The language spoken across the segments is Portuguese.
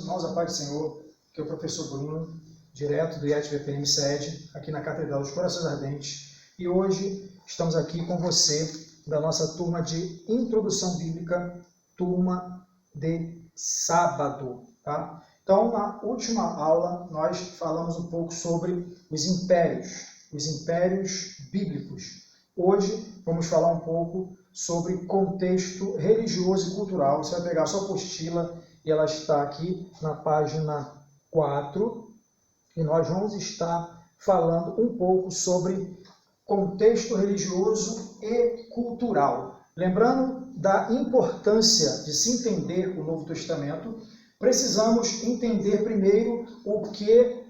Irmãos, a paz do Senhor, que é o professor Bruno, direto do IET-VPM sede, aqui na Catedral dos Corações Ardentes. E hoje estamos aqui com você, da nossa turma de Introdução Bíblica, turma de sábado. Tá? Então, na última aula, nós falamos um pouco sobre os impérios bíblicos. Hoje, vamos falar um pouco sobre contexto religioso e cultural. Você vai pegar a sua apostila, e ela está aqui na página 4, e nós vamos estar falando um pouco sobre contexto religioso e cultural. Lembrando da importância de se entender o Novo Testamento, precisamos entender primeiro o que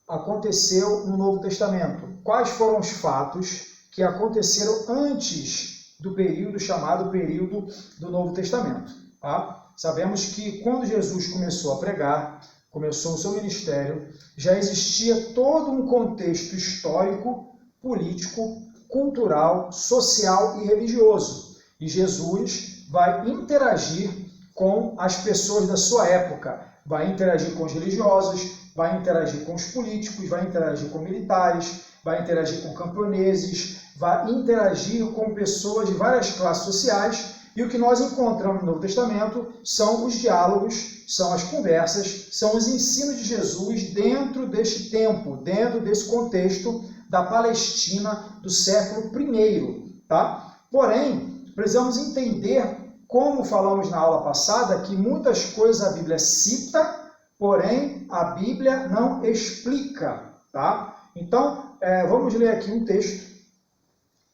aconteceu no Novo Testamento. Quais foram os fatos que aconteceram antes do período chamado período do Novo Testamento. Tá? Sabemos que quando Jesus começou a pregar, começou o seu ministério, já existia todo um contexto histórico, político, cultural, social e religioso. E Jesus vai interagir com as pessoas da sua época, vai interagir com os religiosos, vai interagir com os políticos, vai interagir com militares, vai interagir com camponeses, vai interagir com pessoas de várias classes sociais. E o que nós encontramos no Novo Testamento são os diálogos, são as conversas, são os ensinos de Jesus dentro deste tempo, dentro desse contexto da Palestina do século I. Tá? Porém, precisamos entender, como falamos na aula passada, que muitas coisas a Bíblia cita, porém a Bíblia não explica. Tá? Então, vamos ler aqui um texto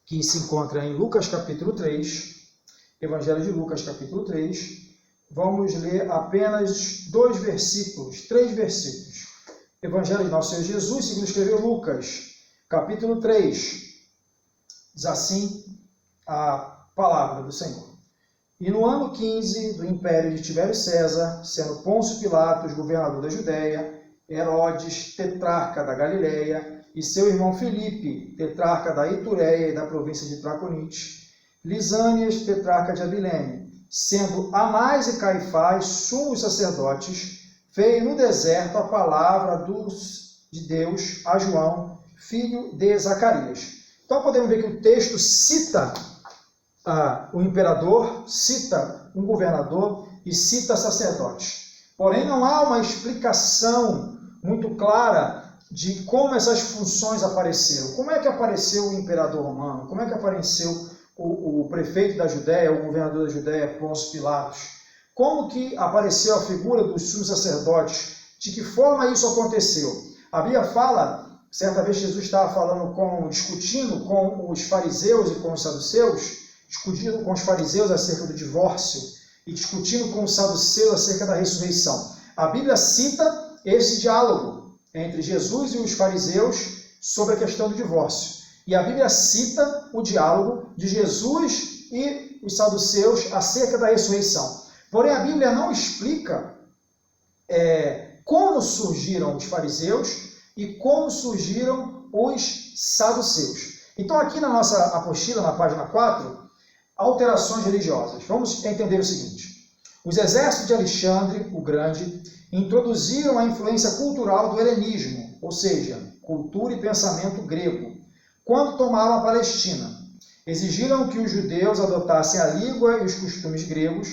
que se encontra em Lucas capítulo 3, Evangelho de Lucas, capítulo 3, vamos ler apenas 3 versículos. Evangelho de Nosso Senhor Jesus, segundo escreveu Lucas, capítulo 3, diz assim a palavra do Senhor. E no ano 15 do império de Tibério César, sendo Pôncio Pilatos governador da Judéia, Herodes, tetrarca da Galileia, e seu irmão Filipe, tetrarca da Itureia e da província de Traconite, Lisânias, tetrarca de Abilene, sendo Anás e Caifás sumos sacerdotes, veio no deserto a palavra de Deus a João, filho de Zacarias. Então podemos ver que o texto cita o imperador, cita um governador e cita sacerdotes. Porém, não há uma explicação muito clara de como essas funções apareceram. Como é que apareceu o imperador romano? Como é que apareceu o prefeito da Judéia, o governador da Judéia, Pôncio Pilatos? Como que apareceu a figura dos sumos sacerdotes? De que forma isso aconteceu? A Bíblia fala, certa vez Jesus estava discutindo com os fariseus e com os saduceus, discutindo com os fariseus acerca do divórcio e discutindo com os saduceus acerca da ressurreição. A Bíblia cita esse diálogo entre Jesus e os fariseus sobre a questão do divórcio. E a Bíblia cita o diálogo de Jesus e os saduceus acerca da ressurreição. Porém, a Bíblia não explica como surgiram os fariseus e como surgiram os saduceus. Então, aqui na nossa apostila, na página 4, alterações religiosas. Vamos entender o seguinte. Os exércitos de Alexandre, o Grande, introduziram a influência cultural do helenismo, ou seja, cultura e pensamento grego, quando tomaram a Palestina. Exigiram que os judeus adotassem a língua e os costumes gregos.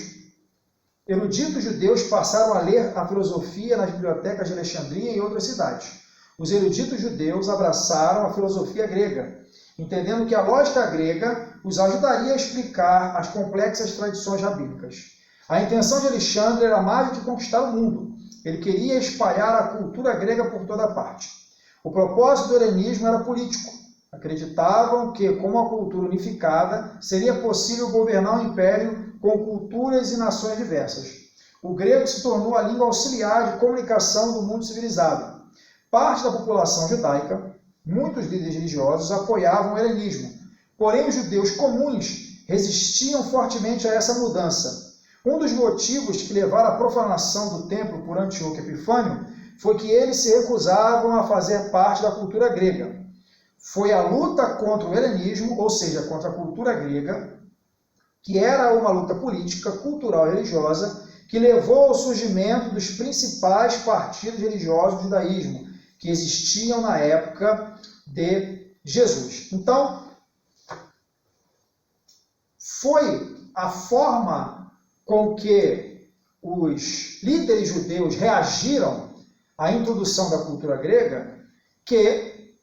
Eruditos judeus passaram a ler a filosofia nas bibliotecas de Alexandria e outras cidades. Os eruditos judeus abraçaram a filosofia grega, entendendo que a lógica grega os ajudaria a explicar as complexas tradições rabínicas. A intenção de Alexandre era mais do que conquistar o mundo. Ele queria espalhar a cultura grega por toda parte. O propósito do helenismo era político. Acreditavam que, com uma cultura unificada, seria possível governar o império com culturas e nações diversas. O grego se tornou a língua auxiliar de comunicação do mundo civilizado. Parte da população judaica, muitos líderes religiosos, apoiavam o helenismo. Porém, os judeus comuns resistiam fortemente a essa mudança. Um dos motivos que levaram à profanação do templo por Antíoco Epifânio foi que eles se recusavam a fazer parte da cultura grega. Foi a luta contra o helenismo, ou seja, contra a cultura grega, que era uma luta política, cultural e religiosa, que levou ao surgimento dos principais partidos religiosos do judaísmo, que existiam na época de Jesus. Então, foi a forma com que os líderes judeus reagiram à introdução da cultura grega que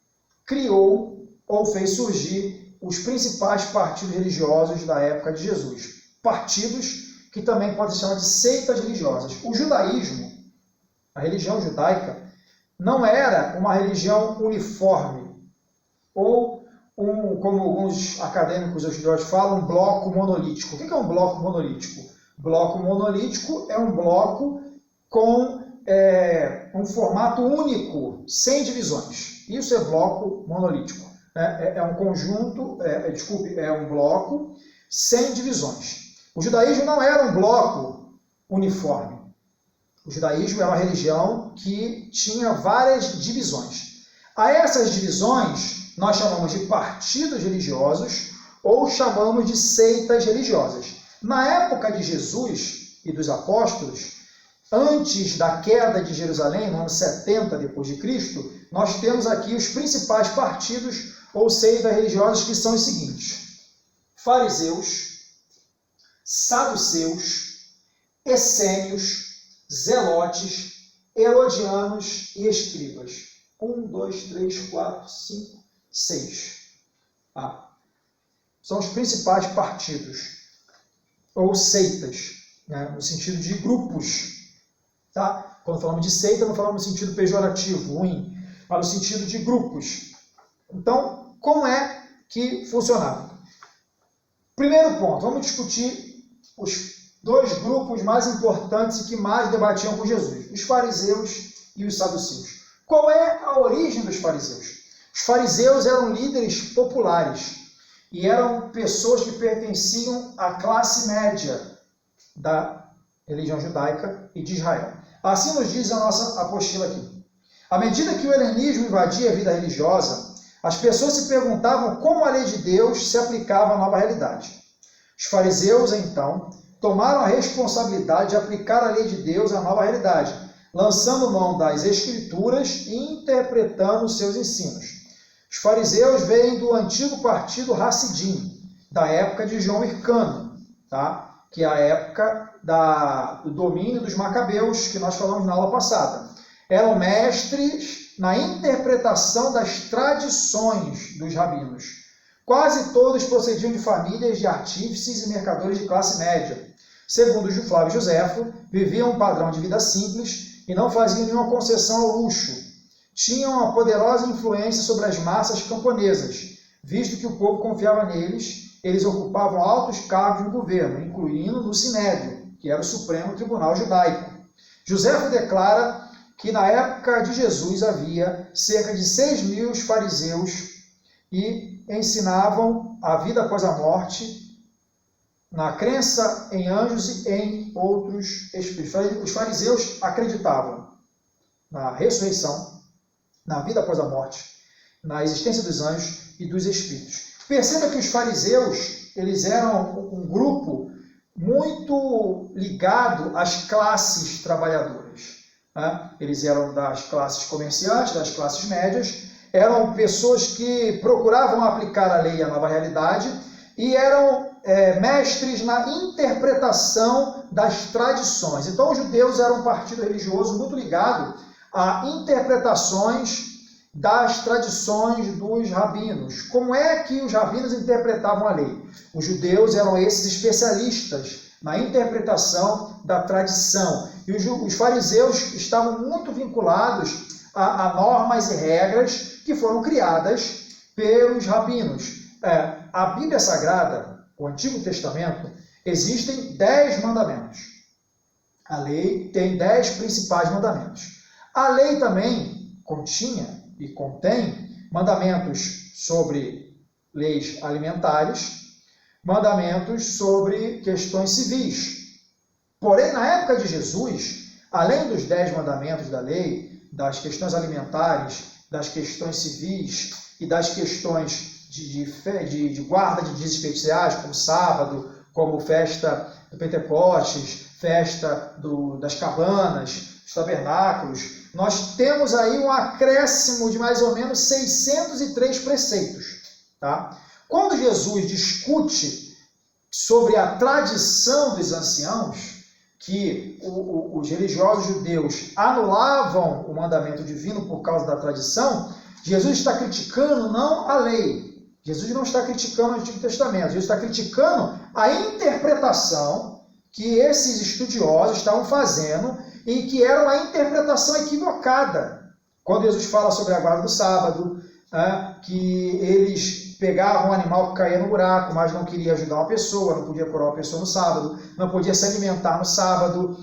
criou ou fez surgir os principais partidos religiosos da época de Jesus. Partidos que também podem ser chamados de seitas religiosas. O judaísmo, a religião judaica, não era uma religião uniforme, ou, como alguns acadêmicos estudiosos falam, um bloco monolítico. O que é um bloco monolítico? Bloco monolítico é um bloco com um formato único, sem divisões. Isso é bloco monolítico. É um conjunto, é um bloco sem divisões. O judaísmo não era um bloco uniforme. O judaísmo é uma religião que tinha várias divisões. A essas divisões nós chamamos de partidos religiosos ou chamamos de seitas religiosas. Na época de Jesus e dos apóstolos, antes da queda de Jerusalém, no ano 70 depois de Cristo, nós temos aqui os principais partidos ou seitas religiosas, que são os seguintes: fariseus, saduceus, essênios, zelotes, herodianos e escribas. 1, 2, 3, 4, 5, 6. São os principais partidos, ou seitas, né, no sentido de grupos. Tá? Quando falamos de seita, não falamos no sentido pejorativo, ruim, mas no sentido de grupos. Então, como é que funcionava? Primeiro ponto, vamos discutir os dois grupos mais importantes e que mais debatiam com Jesus, os fariseus e os saduceus. Qual é a origem dos fariseus? Os fariseus eram líderes populares e eram pessoas que pertenciam à classe média da religião judaica e de Israel. Assim nos diz a nossa apostila aqui. À medida que o helenismo invadia a vida religiosa, as pessoas se perguntavam como a lei de Deus se aplicava à nova realidade. Os fariseus, então, tomaram a responsabilidade de aplicar a lei de Deus à nova realidade, lançando mão das escrituras e interpretando seus ensinos. Os fariseus vêm do antigo partido Hassidim, da época de João Hircano, tá? Que é a época do domínio dos macabeus, que nós falamos na aula passada. Eram mestres na interpretação das tradições dos rabinos. Quase todos procediam de famílias de artífices e mercadores de classe média. Segundo Flávio Joséfo, viviam um padrão de vida simples e não faziam nenhuma concessão ao luxo. Tinham uma poderosa influência sobre as massas camponesas, visto que o povo confiava neles, eles ocupavam altos cargos no governo, incluindo no Sinédrio, que era o Supremo Tribunal Judaico. Joséfo declara que na época de Jesus havia cerca de 6.000 fariseus e ensinavam a vida após a morte, na crença em anjos e em outros espíritos. Os fariseus acreditavam na ressurreição, na vida após a morte, na existência dos anjos e dos espíritos. Perceba que os fariseus, eles eram um grupo muito ligado às classes trabalhadoras. Né? Eles eram das classes comerciantes, das classes médias, eram pessoas que procuravam aplicar a lei à nova realidade e eram mestres na interpretação das tradições. Então, os judeus eram um partido religioso muito ligado a interpretações das tradições dos rabinos. Como é que os rabinos interpretavam a lei? Os judeus eram esses especialistas na interpretação da tradição. E os fariseus estavam muito vinculados a normas e regras que foram criadas pelos rabinos. A Bíblia Sagrada, o Antigo Testamento, existem 10 mandamentos. A lei tem 10 principais mandamentos. A lei também continha e contém mandamentos sobre leis alimentares, mandamentos sobre questões civis. Porém, na época de Jesus, além dos 10 mandamentos da lei, das questões alimentares, das questões civis e das questões de guarda de dias especiais, como sábado, como festa do Pentecostes, festa das cabanas, dos tabernáculos, nós temos aí um acréscimo de mais ou menos 603 preceitos. Tá? Quando Jesus discute sobre a tradição dos anciãos, que os religiosos judeus anulavam o mandamento divino por causa da tradição, Jesus está criticando não a lei, Jesus não está criticando o Antigo Testamento, Jesus está criticando a interpretação que esses estudiosos estavam fazendo e que era uma interpretação equivocada. Quando Jesus fala sobre a guarda do sábado, que eles pegavam um animal que caía no buraco, mas não queria ajudar uma pessoa, não podia curar uma pessoa no sábado, não podia se alimentar no sábado.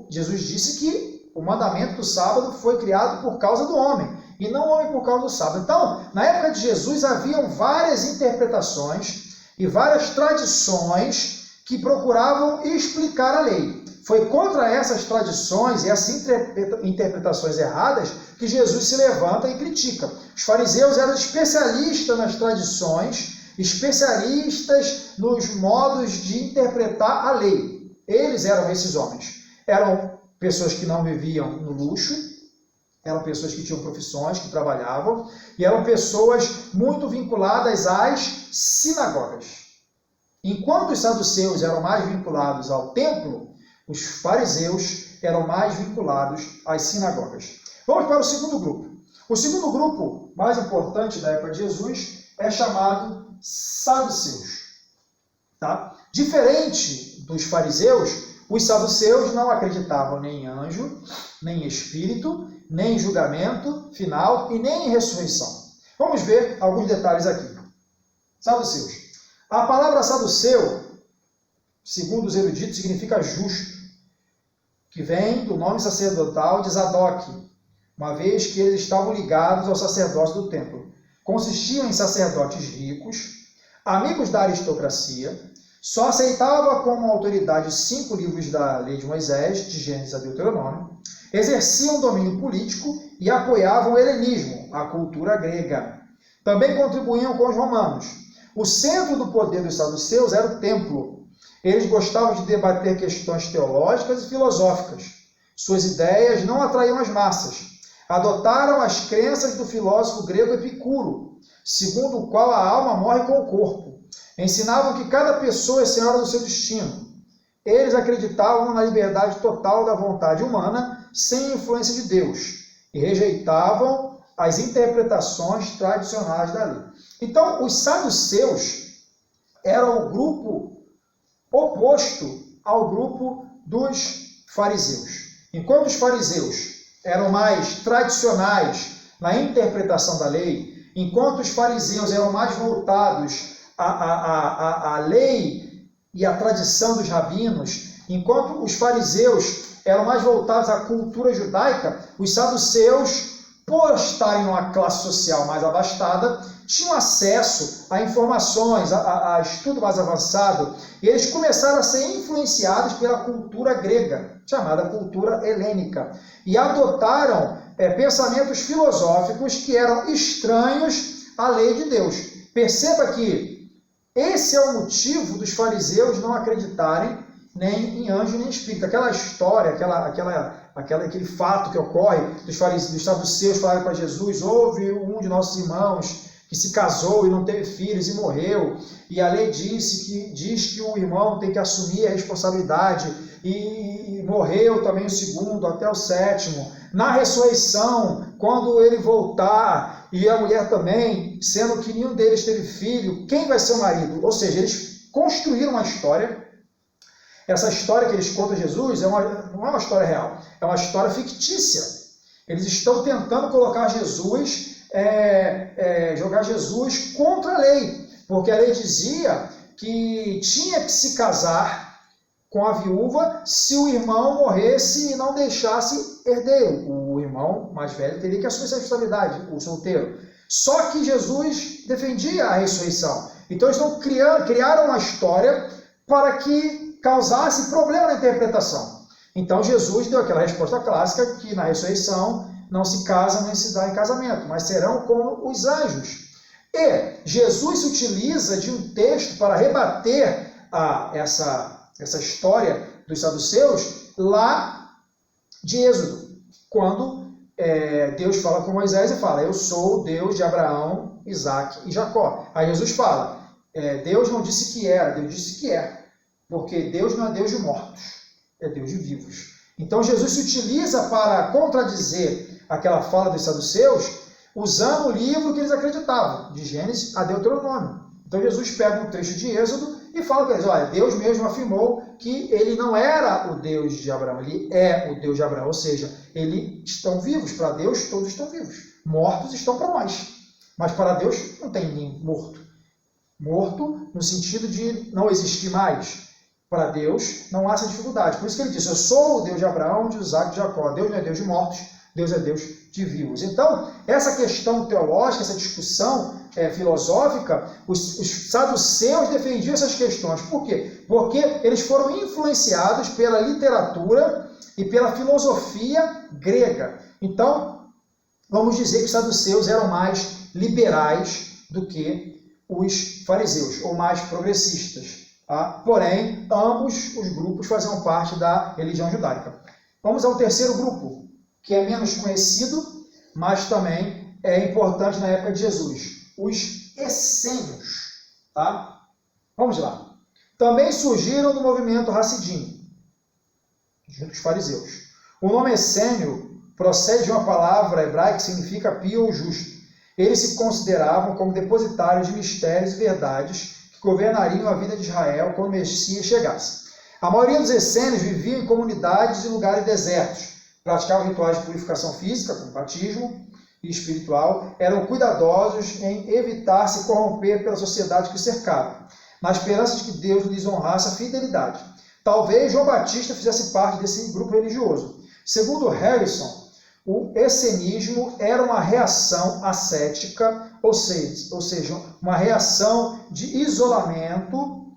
Jesus disse que o mandamento do sábado foi criado por causa do homem, e não o homem por causa do sábado. Então, na época de Jesus, haviam várias interpretações e várias tradições que procuravam explicar a lei. Foi contra essas tradições e essas interpretações erradas que Jesus se levanta e critica. Os fariseus eram especialistas nas tradições, especialistas nos modos de interpretar a lei. Eles eram esses homens. Eram pessoas que não viviam no luxo, eram pessoas que tinham profissões, que trabalhavam, e eram pessoas muito vinculadas às sinagogas. Enquanto os saduceus eram mais vinculados ao templo, os fariseus eram mais vinculados às sinagogas. Vamos para o segundo grupo. O segundo grupo mais importante da época de Jesus é chamado saduceus. Tá? Diferente dos fariseus, os saduceus não acreditavam nem em anjo, nem em espírito, nem em julgamento final e nem em ressurreição. Vamos ver alguns detalhes aqui. Saduceus. A palavra saduceu, segundo os eruditos, significa justo, que vem do nome sacerdotal de Zadok, uma vez que eles estavam ligados ao sacerdócio do templo. Consistiam em sacerdotes ricos, amigos da aristocracia, só aceitavam como autoridade os 5 livros da lei de Moisés, de Gênesis a Deuteronômio, exerciam domínio político e apoiavam o helenismo, a cultura grega. Também contribuíam com os romanos. O centro do poder dos saduceus era o templo. Eles gostavam de debater questões teológicas e filosóficas. Suas ideias não atraíam as massas. Adotaram as crenças do filósofo grego Epicuro, segundo o qual a alma morre com o corpo. Ensinavam que cada pessoa é senhora do seu destino. Eles acreditavam na liberdade total da vontade humana, sem influência de Deus, e rejeitavam as interpretações tradicionais da lei. Então, os saduceus eram o grupo oposto ao grupo dos fariseus. Enquanto os fariseus eram mais tradicionais na interpretação da lei, enquanto os fariseus eram mais voltados à lei e à tradição dos rabinos, enquanto os fariseus eram mais voltados à cultura judaica, os saduceus, por estarem numa classe social mais abastada, tinham acesso a informações, a estudo mais avançado, e eles começaram a ser influenciados pela cultura grega, chamada cultura helênica, e adotaram pensamentos filosóficos que eram estranhos à lei de Deus. Perceba que esse é o motivo dos fariseus não acreditarem nem em anjo nem em espírito. Aquela história, aquele fato que ocorre dos saduceus falarem para Jesus: houve um de nossos irmãos que se casou e não teve filhos e morreu, e a lei diz que o irmão tem que assumir a responsabilidade, e morreu também o segundo até o sétimo. Na ressurreição, quando ele voltar, e a mulher também, sendo que nenhum deles teve filho, quem vai ser o marido? Ou seja, eles construíram uma história. Essa história que eles contam a Jesus não é uma história real, é uma história fictícia. Eles estão tentando colocar jogar Jesus contra a lei, porque a lei dizia que tinha que se casar com a viúva se o irmão morresse e não deixasse herdeiro. O irmão mais velho teria que assumir essa responsabilidade, o solteiro. Só que Jesus defendia a ressurreição. Então eles criaram uma história para que causasse problema na interpretação. Então Jesus deu aquela resposta clássica que na ressurreição não se casa nem se dá em casamento, mas serão como os anjos. E Jesus se utiliza de um texto para rebater essa história dos saduceus lá de Êxodo, quando Deus fala com Moisés e fala, eu sou o Deus de Abraão, Isaque e Jacó. Aí Jesus fala, Deus não disse que era, Deus disse que é, porque Deus não é Deus de mortos, é Deus de vivos. Então Jesus se utiliza para contradizer aquela fala dos saduceus, usando o livro que eles acreditavam, de Gênesis a Deuteronômio. Então Jesus pega um trecho de Êxodo e fala para eles, olha, Deus mesmo afirmou que ele não era o Deus de Abraão, ele é o Deus de Abraão, ou seja, eles estão vivos, para Deus todos estão vivos, mortos estão para nós, mas para Deus não tem ninguém morto. Morto no sentido de não existir mais. Para Deus não há essa dificuldade. Por isso que ele disse, eu sou o Deus de Abraão, de Isaque e de Jacó. Deus não é Deus de mortos, Deus é Deus de vivos. Então, essa questão teológica, essa discussão filosófica, os saduceus defendiam essas questões. Por quê? Porque eles foram influenciados pela literatura e pela filosofia grega. Então, vamos dizer que os saduceus eram mais liberais do que os fariseus, ou mais progressistas. Tá? Porém, ambos os grupos faziam parte da religião judaica. Vamos ao terceiro grupo, que é menos conhecido, mas também é importante na época de Jesus. Os essênios. Tá? Vamos lá. Também surgiram no movimento Hassidim, junto com os fariseus. O nome essênio procede de uma palavra hebraica que significa pio ou justo. Eles se consideravam como depositários de mistérios e verdades que governariam a vida de Israel quando o Messias chegasse. A maioria dos essênios viviam em comunidades e lugares desertos, praticavam rituais de purificação física, como batismo e espiritual, eram cuidadosos em evitar se corromper pela sociedade que os cercava, na esperança de que Deus lhes honrasse a fidelidade. Talvez João Batista fizesse parte desse grupo religioso. Segundo Harrison, o essenismo era uma reação ascética, ou seja, uma reação de isolamento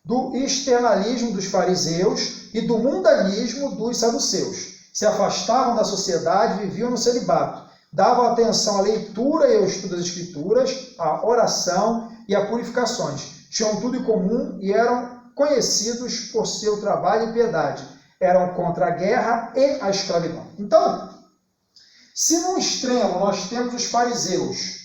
do externalismo dos fariseus e do mundanismo dos saduceus. Se afastavam da sociedade, viviam no celibato, davam atenção à leitura e ao estudo das escrituras, à oração e a purificações. Tinham tudo em comum e eram conhecidos por seu trabalho e piedade. Eram contra a guerra e a escravidão. Então, se num extremo nós temos os fariseus,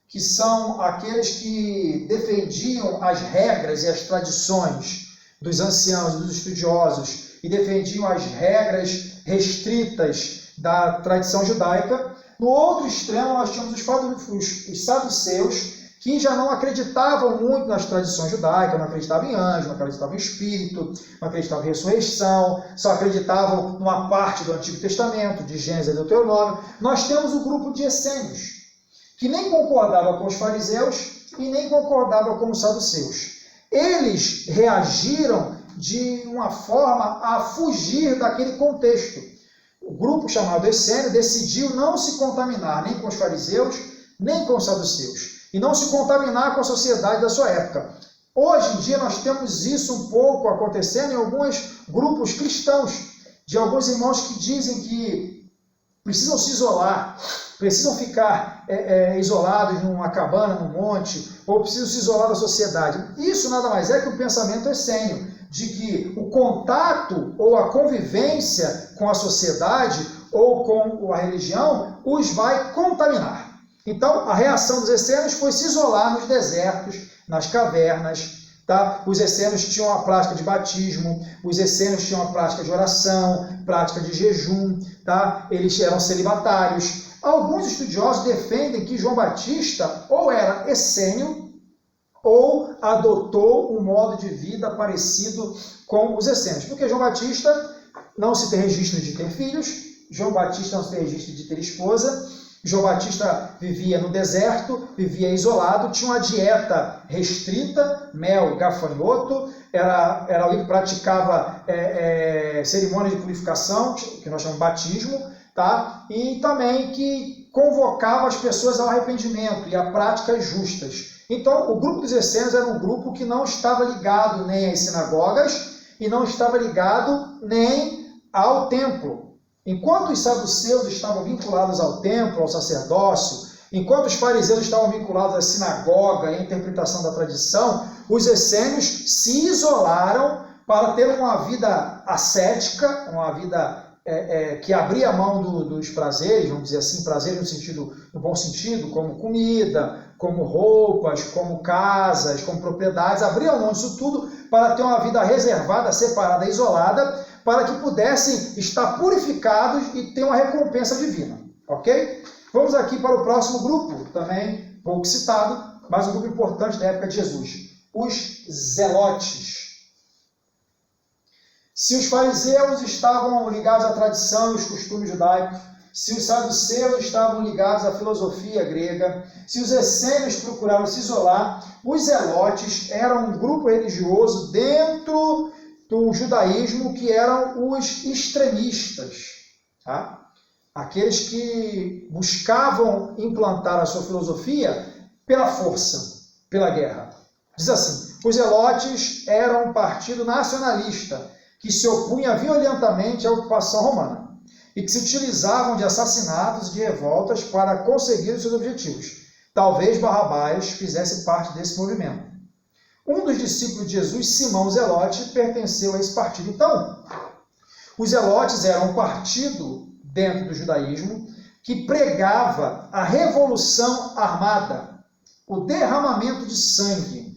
que são aqueles que defendiam as regras e as tradições dos anciãos e dos estudiosos e defendiam as regras restritas da tradição judaica, no outro extremo nós tínhamos os saduceus, que já não acreditavam muito nas tradições judaicas, não acreditavam em anjo, não acreditavam em espírito, não acreditavam em ressurreição, só acreditavam numa parte do Antigo Testamento, de Gênesis e Deuteronômio. Nós temos o grupo de essênios, que nem concordava com os fariseus e nem concordava com os saduceus. Eles reagiram de uma forma a fugir daquele contexto. O grupo chamado essênio decidiu não se contaminar nem com os fariseus, nem com os saduceus, e não se contaminar com a sociedade da sua época. Hoje em dia nós temos isso um pouco acontecendo em alguns grupos cristãos, de alguns irmãos que dizem que precisam se isolar, precisam ficar isolados numa cabana, num monte, ou precisam se isolar da sociedade. Isso nada mais é que o pensamento essênio, de que o contato ou a convivência com a sociedade ou com a religião os vai contaminar. Então, a reação dos essênios foi se isolar nos desertos, nas cavernas. Tá? Os essênios tinham a prática de batismo, os essênios tinham a prática de oração, prática de jejum, tá? Eles eram celibatários. Alguns estudiosos defendem que João Batista ou era essênio ou adotou um modo de vida parecido com os essênios. Porque João Batista não se tem registro de ter filhos, João Batista não se tem registro de ter esposa, João Batista vivia no deserto, vivia isolado, tinha uma dieta restrita, mel, gafanhoto, era alguém que praticava cerimônia de purificação, que nós chamamos de batismo, tá? E também que convocava as pessoas ao arrependimento e a práticas justas. Então, o grupo dos essênios era um grupo que não estava ligado nem às sinagogas e não estava ligado nem ao templo. Enquanto os saduceus estavam vinculados ao templo, ao sacerdócio, enquanto os fariseus estavam vinculados à sinagoga e à interpretação da tradição, os essênios se isolaram para ter uma vida ascética, uma vida que abria mão dos prazeres, vamos dizer assim, prazeres no bom sentido, como comida, como roupas, como casas, como propriedades, abriam mão disso tudo para ter uma vida reservada, separada, isolada, para que pudessem estar purificados e ter uma recompensa divina, ok? Vamos aqui para o próximo grupo, também pouco citado, mas um grupo importante da época de Jesus, os zelotes. Se os fariseus estavam ligados à tradição e os costumes judaicos, se os saduceus estavam ligados à filosofia grega, se os essênios procuravam se isolar, os zelotes eram um grupo religioso dentro do judaísmo que eram os extremistas, tá? Aqueles que buscavam implantar a sua filosofia pela força, pela guerra. Diz assim, os zelotes eram um partido nacionalista que se opunha violentamente à ocupação romana e que se utilizavam de assassinatos e de revoltas para conseguir os seus objetivos. Talvez Barrabás fizesse parte desse movimento. Um dos discípulos de Jesus, Simão Zelote, pertenceu a esse partido. Então, os zelotes eram um partido dentro do judaísmo que pregava a revolução armada, o derramamento de sangue,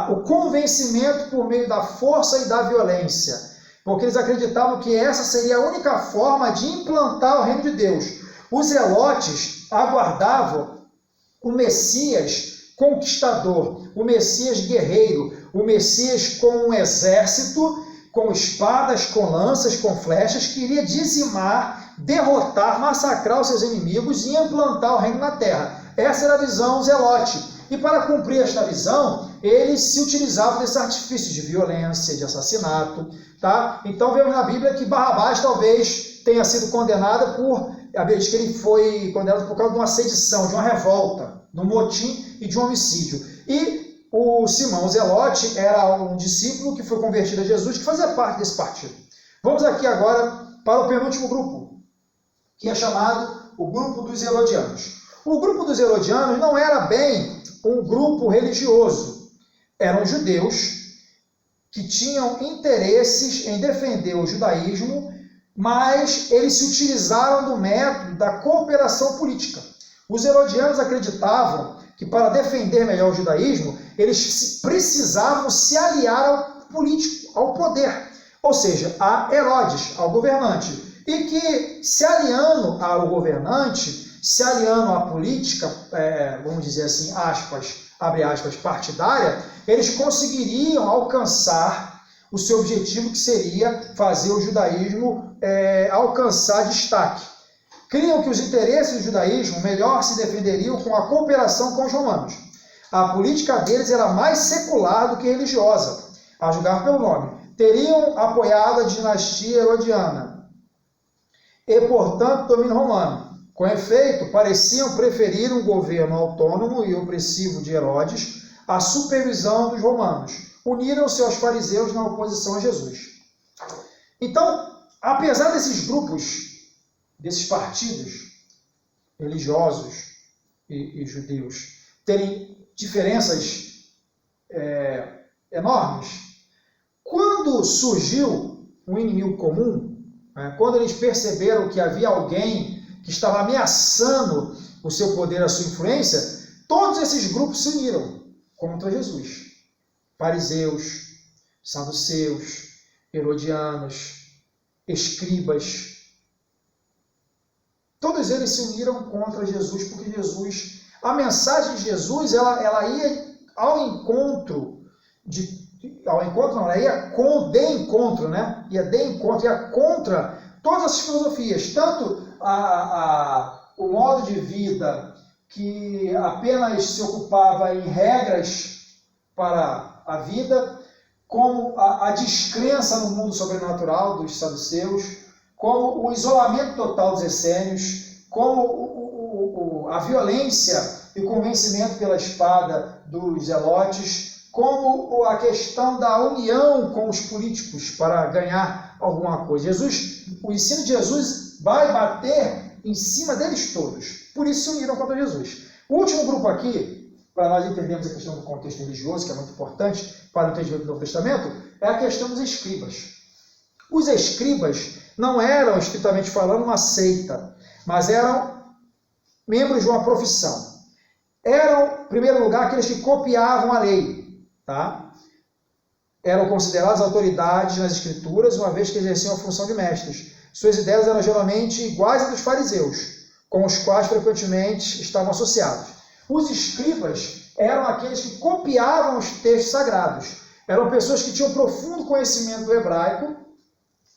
o convencimento por meio da força e da violência, porque eles acreditavam que essa seria a única forma de implantar o reino de Deus. Os zelotes aguardavam o Messias conquistador, o Messias guerreiro, o Messias com um exército, com espadas, com lanças, com flechas, que iria dizimar, derrotar, massacrar os seus inimigos e implantar o reino na terra. Essa era a visão zelote. E para cumprir esta visão, eles se utilizavam desses artifícios de violência, de assassinato, tá? Então vemos na Bíblia que Barrabás talvez tenha sido condenado a Bíblia diz que ele foi condenado por causa de uma sedição, de uma revolta, de um motim e de um homicídio. E o Simão Zelote era um discípulo que foi convertido a Jesus, que fazia parte desse partido. Vamos aqui agora para o penúltimo grupo, que é chamado o grupo dos herodianos. O grupo dos herodianos não era bem um grupo religioso. Eram judeus que tinham interesses em defender o judaísmo, mas eles se utilizaram do método da cooperação política. Os herodianos acreditavam que para defender melhor o judaísmo, eles precisavam se aliar ao político, ao poder, ou seja, a Herodes, ao governante. E que se aliando ao governante, se aliando à política, vamos dizer assim, aspas, abre aspas, partidária, eles conseguiriam alcançar o seu objetivo, que seria fazer o judaísmo alcançar destaque. Criam que os interesses do judaísmo melhor se defenderiam com a cooperação com os romanos. A política deles era mais secular do que religiosa, a julgar pelo nome. Teriam apoiado a dinastia herodiana e, portanto, domínio romano. Com efeito, pareciam preferir um governo autônomo e opressivo de Herodes à supervisão dos romanos. Uniram-se aos fariseus na oposição a Jesus. Então, apesar desses grupos, desses partidos religiosos e judeus terem diferenças enormes, quando surgiu um inimigo comum, quando eles perceberam que havia alguém que estava ameaçando o seu poder, a sua influência, todos esses grupos se uniram contra Jesus. Fariseus, saduceus, herodianos, escribas. Todos eles se uniram contra Jesus, porque Jesus, a mensagem de Jesus, ela ia ao encontro ia contra todas as filosofias, tanto o modo de vida que apenas se ocupava em regras para a vida, como a descrença no mundo sobrenatural dos saduceus, como o isolamento total dos essênios, como a violência e o convencimento pela espada dos zelotes, como a questão da união com os políticos para ganhar alguma coisa. O ensino de Jesus vai bater em cima deles todos. Por isso se uniram contra Jesus. O último grupo aqui para nós entendermos a questão do contexto religioso, que é muito importante para o entendimento do Novo Testamento, é a questão dos escribas. Os escribas não eram, estritamente falando, uma seita, mas eram membros de uma profissão. Eram, em primeiro lugar, aqueles que copiavam a lei, tá? Eram considerados autoridades nas escrituras, uma vez que exerciam a função de mestres. Suas ideias eram geralmente iguais às dos fariseus, com os quais frequentemente estavam associados. Os escribas eram aqueles que copiavam os textos sagrados. Eram pessoas que tinham profundo conhecimento do hebraico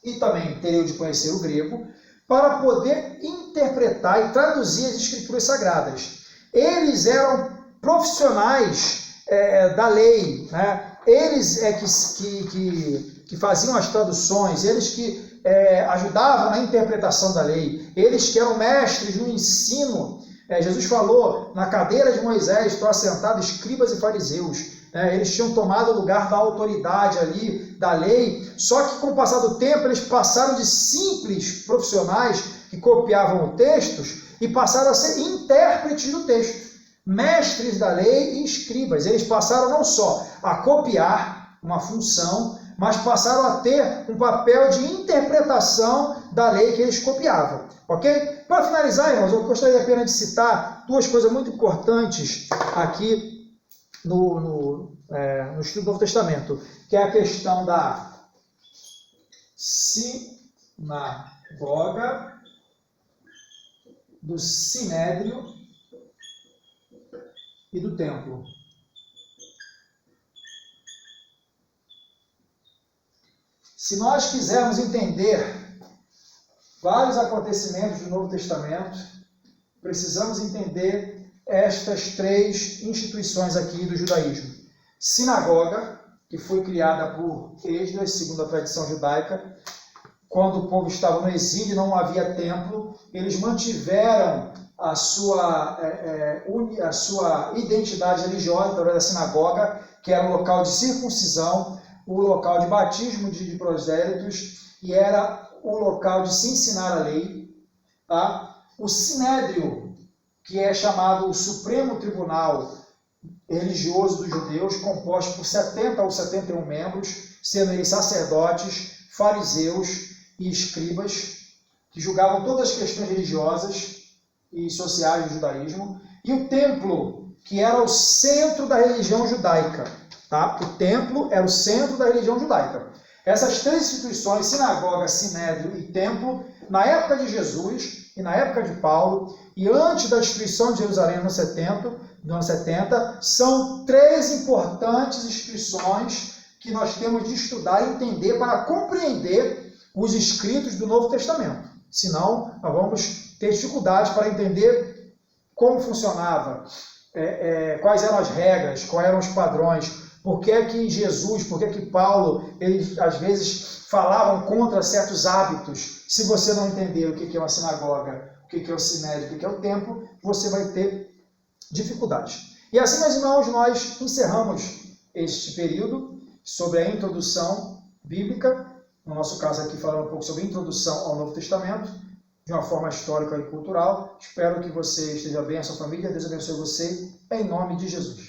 e também teriam de conhecer o grego, para poder interpretar e traduzir as escrituras sagradas. Eles eram profissionais da lei, né? Eles é que faziam as traduções, eles que ajudavam na interpretação da lei, eles que eram mestres no ensino. Jesus falou, na cadeira de Moisés estão assentados escribas e fariseus. Eles tinham tomado o lugar da autoridade ali, da lei, só que com o passar do tempo eles passaram de simples profissionais que copiavam textos e passaram a ser intérpretes do texto, mestres da lei e escribas. Eles passaram não só a copiar uma função, mas passaram a ter um papel de interpretação da lei que eles copiavam. Ok? Para finalizar, irmãos, eu gostaria apenas de citar duas coisas muito importantes aqui no estudo do Novo Testamento, que é a questão da sinagoga, do sinédrio e do templo. Se nós quisermos entender vários acontecimentos do Novo Testamento, precisamos entender estas três instituições aqui do judaísmo. Sinagoga, que foi criada por Esdras, segundo a tradição judaica, quando o povo estava no exílio e não havia templo, eles mantiveram a sua identidade religiosa através da sinagoga, que era o local de circuncisão, o local de batismo de prosélitos e era o local de se ensinar a lei. Tá? O sinédrio, que é chamado o Supremo Tribunal Religioso dos Judeus, composto por 70 ou 71 membros, sendo eles sacerdotes, fariseus e escribas, que julgavam todas as questões religiosas e sociais do judaísmo, e o templo, que era o centro da religião judaica. Tá? O templo era o centro da religião judaica. Essas três instituições, sinagoga, sinédrio e templo, na época de Jesus e na época de Paulo, e antes da destruição de Jerusalém no ano 70, são três importantes instituições que nós temos de estudar e entender para compreender os escritos do Novo Testamento. Senão, nós vamos ter dificuldades para entender como funcionava, quais eram as regras, quais eram os padrões, por que Jesus, por que Paulo, eles às vezes falavam contra certos hábitos. Se você não entender o que é uma sinagoga, o que é o sinédrio, o que é o templo, você vai ter dificuldades. E assim, meus irmãos, nós encerramos este período sobre a introdução bíblica, no nosso caso aqui falando um pouco sobre a introdução ao Novo Testamento, de uma forma histórica e cultural. Espero que você esteja bem, a sua família, Deus abençoe você, em nome de Jesus.